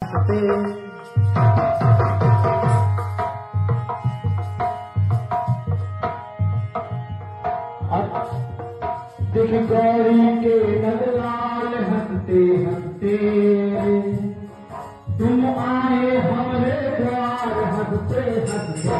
हंसते दिख गौरी के नंदलाल हंसते हंसते तुम आए हमारे द्वार हंसते हंसते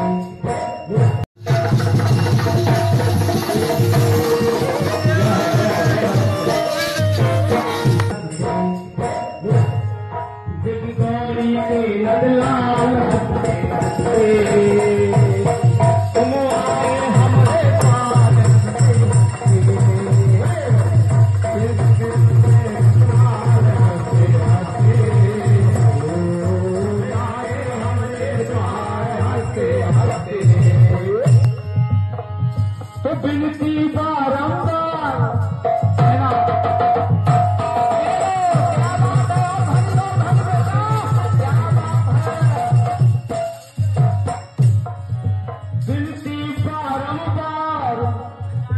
गौरी के नंदलाल हंसते हंसते तुम आए हमारे द्वार तो बिनती बारंबार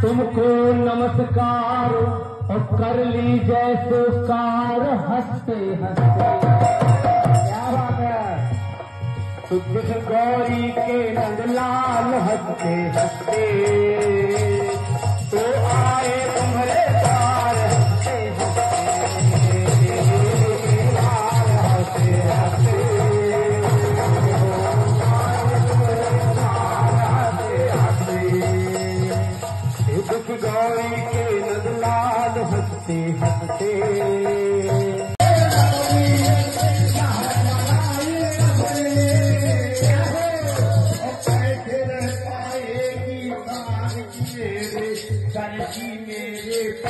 तुमको नमस्कार और कर ली जैसे कार हंसते हंसते। क्या बात है। दिख गौरी के नंदलाल हंसते हंसते तो आए तुम्हारे द्वार हंसते हंसते हंसते हंसते दुख गौरी के नंदलाल हंसते हंसते कैसे रह पाएगी मेरे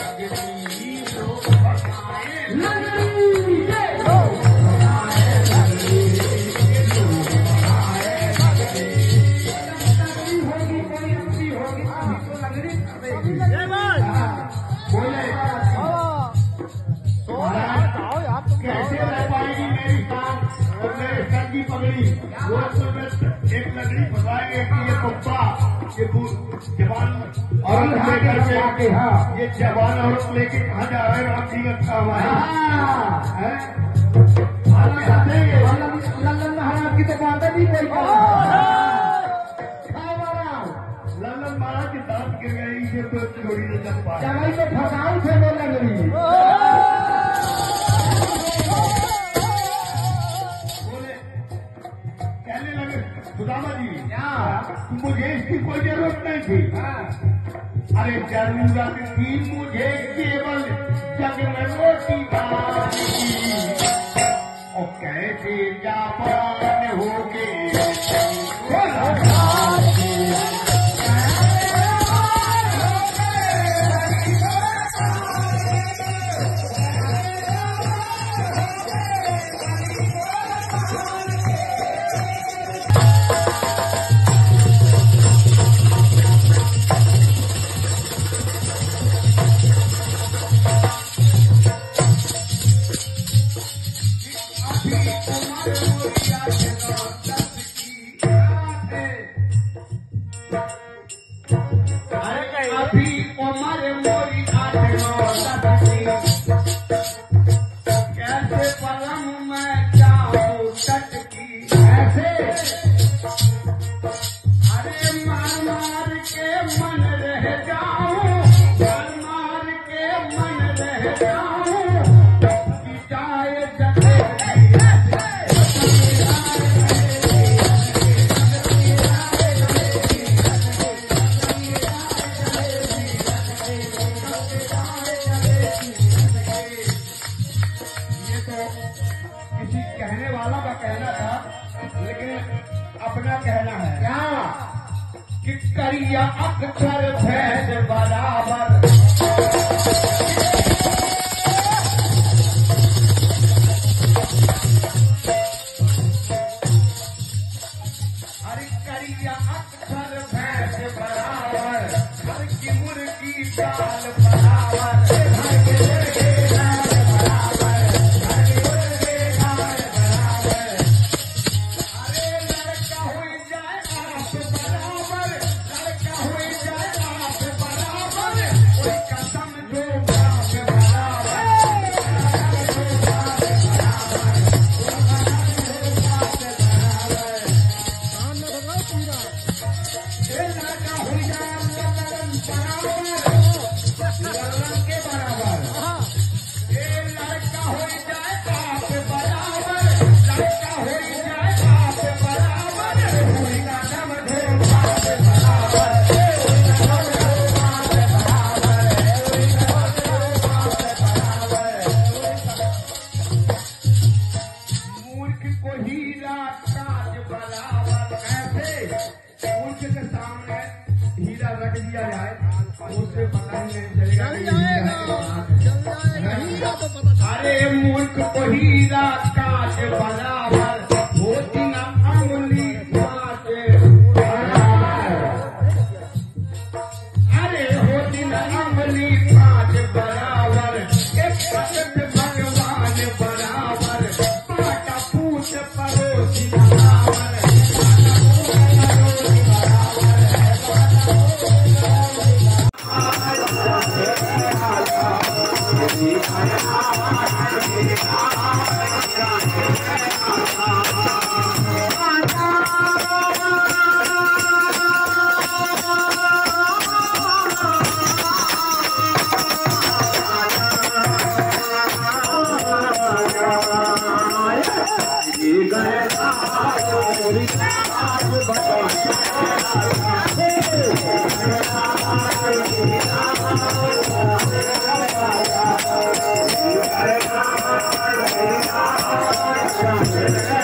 पगड़ी कैसे रह पाएगी मेरी सांस और मेरे सर की पगड़ी। वो एक लकड़ी फंसाएंगे कि ये पप्पा ये जवान औरत लेकर के आके ये जवान औरत लेके कहाँ जा रहे हैं। आप ठीक अच्छा हमारे लल्लन महाराज की तो बात नहीं कोई लल्लन महाराज की दांत गिर गई ये तो छोड़ी नहीं चल पाए जवाई को फसाऊ थे वो लग सुदामा जी मुझे इसकी कोई जरूरत नहीं थी। अरे जरूरत थी मुझे केवल जग में रोटी खाने की और कैसे जापान हो के अभी उम्र मोरी 8-9 कैसे पलम मैं जाऊं तट की ऐसे अरे मार मार के मन रह जाऊं मार मार के मन रह जाऊं जाए जगह किसी कहने वाला का कहना था लेकिन अपना कहना है क्या कि करिया अक्षर भैद बराबर अरे करिया अक्षर भैद बराबर हर की मुर्गी चाल बराबर को हीरा ताज बराबर। ऐसे मूर्ख के सामने हीरा रख दिया जाए उससे पता ही नहीं चलेगा। अरे मूर्ख को हीरा ताज बराबर होती न अंगुली पाँच। अरे होती न अंगुली पाँच बराबर एक भगत भगवान बराबर पाटा पूछ पड़ोसी बराबर। Yeah.